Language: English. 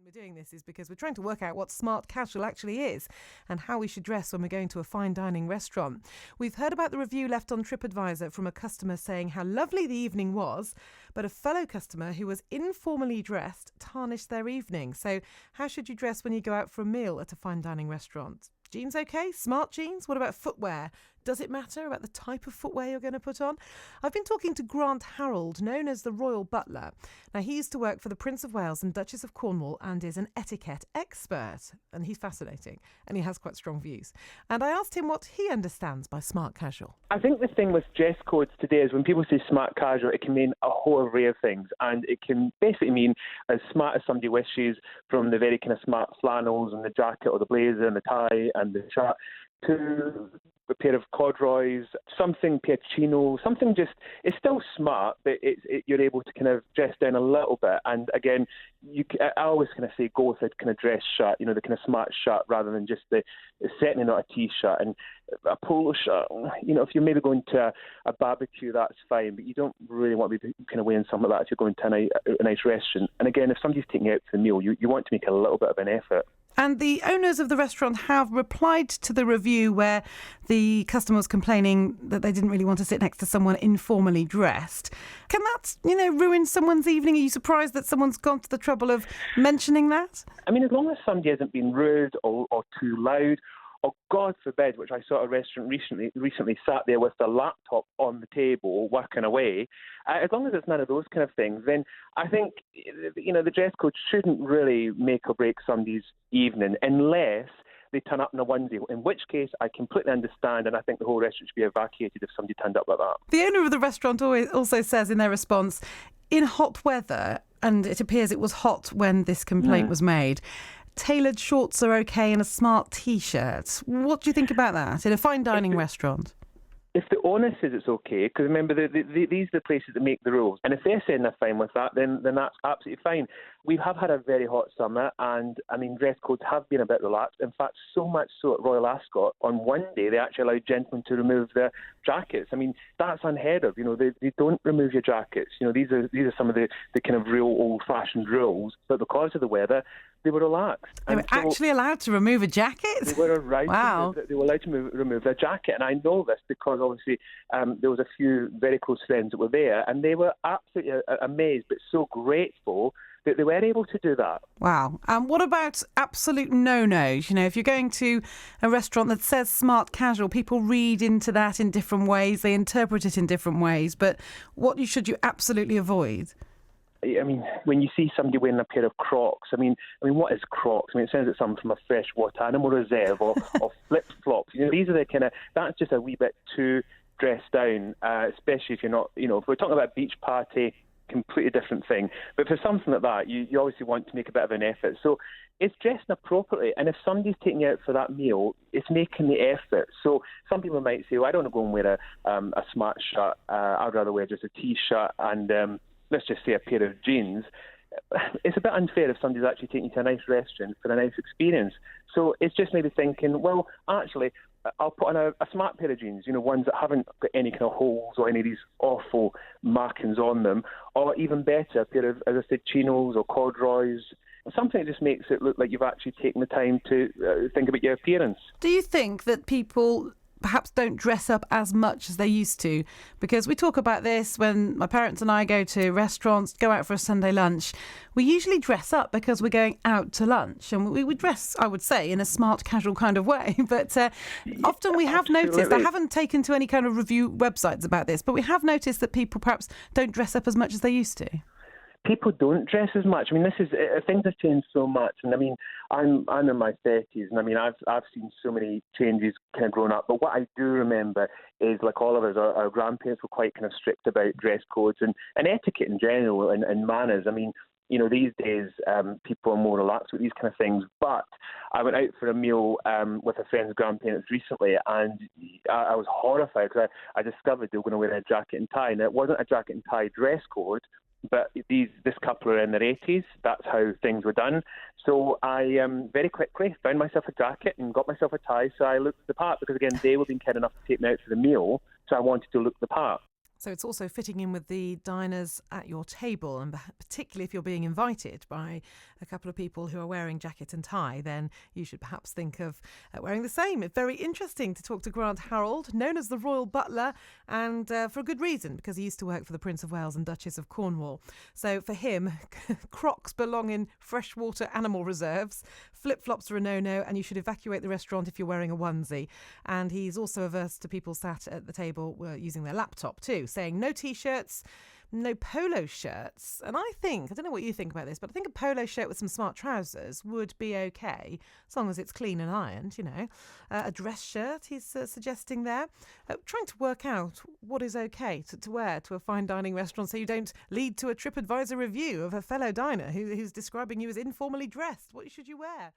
We're doing this is because we're trying to work out what smart casual actually is and how we should dress when we're going to a fine dining restaurant. We've heard about the review left on TripAdvisor from a customer saying how lovely the evening was, but a fellow customer who was informally dressed tarnished their evening. So how should you dress when you go out for a meal at a fine dining restaurant? Jeans okay? Smart jeans? What about footwear? Does it matter about the type of footwear you're going to put on? I've been talking to Grant Harrold, known as the Royal Butler. Now, he used to work for the Prince of Wales and Duchess of Cornwall and is an etiquette expert. And he's fascinating and he has quite strong views. And I asked him what he understands by smart casual. I think the thing with dress codes today is when people say smart casual, it can mean a whole array of things. And it can basically mean as smart as somebody wishes, from the very kind of smart flannels and the jacket or the blazer and the tie and the shirt to a pair of corduroys, something piacino, something just, it's still smart, but you're able to kind of dress down a little bit. And again, I always kind of say go with a kind of dress shirt, the kind of smart shirt rather than just certainly not a t-shirt. And a polo shirt, if you're maybe going to a barbecue, that's fine, but you don't really want to be kind of wearing something like that if you're going to a nice restaurant. And again, if somebody's taking you out for the meal, you want to make a little bit of an effort. And the owners of the restaurant have replied to the review where the customer was complaining that they didn't really want to sit next to someone informally dressed. Can that, ruin someone's evening? Are you surprised that someone's gone to the trouble of mentioning that? I mean, as long as somebody hasn't been rude or too loud, or God forbid, which I saw at a restaurant recently sat there with their laptop on the table working away, as long as it's none of those kind of things, then I think, the dress code shouldn't really make or break somebody's evening unless they turn up in a onesie, in which case I completely understand, and I think the whole restaurant should be evacuated if somebody turned up like that. The owner of the restaurant also says in their response, in hot weather, and it appears it was hot when this complaint was made, tailored shorts are okay and a smart T-shirt. What do you think about that in a fine dining restaurant? If the owner says it's okay, because remember, these are the places that make the rules, and if they're saying they're fine with that, then that's absolutely fine. We have had a very hot summer, and dress codes have been a bit relaxed. In fact, so much so at Royal Ascot, on one day they actually allowed gentlemen to remove their jackets. That's unheard of. They don't remove your jackets. These are some of the kind of real old-fashioned rules, but because of the weather, they were relaxed. They were actually allowed to remove a jacket? They were allowed. Wow. They were allowed to remove their jacket. And I know this because obviously there was a few very close friends that were there, and they were absolutely amazed but so grateful that they were able to do that. Wow. And what about absolute no-nos? If you're going to a restaurant that says smart casual, people read into that in different ways, they interpret it in different ways, but what should you absolutely avoid? When you see somebody wearing a pair of Crocs, what is Crocs? It sounds like something from a freshwater animal reserve or flip-flops. These are the kind of, that's just a wee bit too dressed down, especially if you're not, if we're talking about a beach party, completely different thing. But for something like that, you obviously want to make a bit of an effort. So it's dressing appropriately. And if somebody's taking you out for that meal, it's making the effort. So some people might say, well, I don't want to go and wear a smart shirt. I'd rather wear just a T-shirt and let's just say a pair of jeans. It's a bit unfair if somebody's actually taking you to a nice restaurant for a nice experience. So it's just maybe thinking, well, actually, I'll put on a smart pair of jeans, ones that haven't got any kind of holes or any of these awful markings on them, or even better, a pair of, as I said, chinos or corduroys, something that just makes it look like you've actually taken the time to think about your appearance. Do you think that people perhaps don't dress up as much as they used to? Because we talk about this when my parents and I go to restaurants, go out for a Sunday lunch. We usually dress up because we're going out to lunch, and we would dress, I would say, in a smart casual kind of way. But often we have noticed, I haven't taken to any kind of review websites about this, but we have noticed that people perhaps don't dress up as much as they used to. People don't dress as much. This is things have changed so much, and I'm in my 30s, and I've seen so many changes kind of growing up. But what I do remember is, like all of us, our grandparents were quite kind of strict about dress codes and etiquette in general and manners. These days people are more relaxed with these kind of things. But I went out for a meal with a friend's grandparents recently, and I was horrified because I discovered they were going to wear a jacket and tie, and it wasn't a jacket and tie dress code. But this couple are in their 80s. That's how things were done. So I very quickly found myself a jacket and got myself a tie. So I looked the part because, again, they were being kind enough to take me out for the meal. So I wanted to look the part. So it's also fitting in with the diners at your table, and particularly if you're being invited by a couple of people who are wearing jacket and tie, then you should perhaps think of wearing the same. It's very interesting to talk to Grant Harrold, known as the Royal Butler, and for a good reason, because he used to work for the Prince of Wales and Duchess of Cornwall. So for him, Crocs belong in freshwater animal reserves, flip-flops are a no-no, and you should evacuate the restaurant if you're wearing a onesie. And he's also averse to people sat at the table using their laptop too, saying no T-shirts, no polo shirts. And I don't know what you think about this, but I think a polo shirt with some smart trousers would be okay, as long as it's clean and ironed, a dress shirt, he's suggesting there. Trying to work out what is okay to wear to a fine dining restaurant so you don't lead to a TripAdvisor review of a fellow diner who's describing you as informally dressed. What should you wear?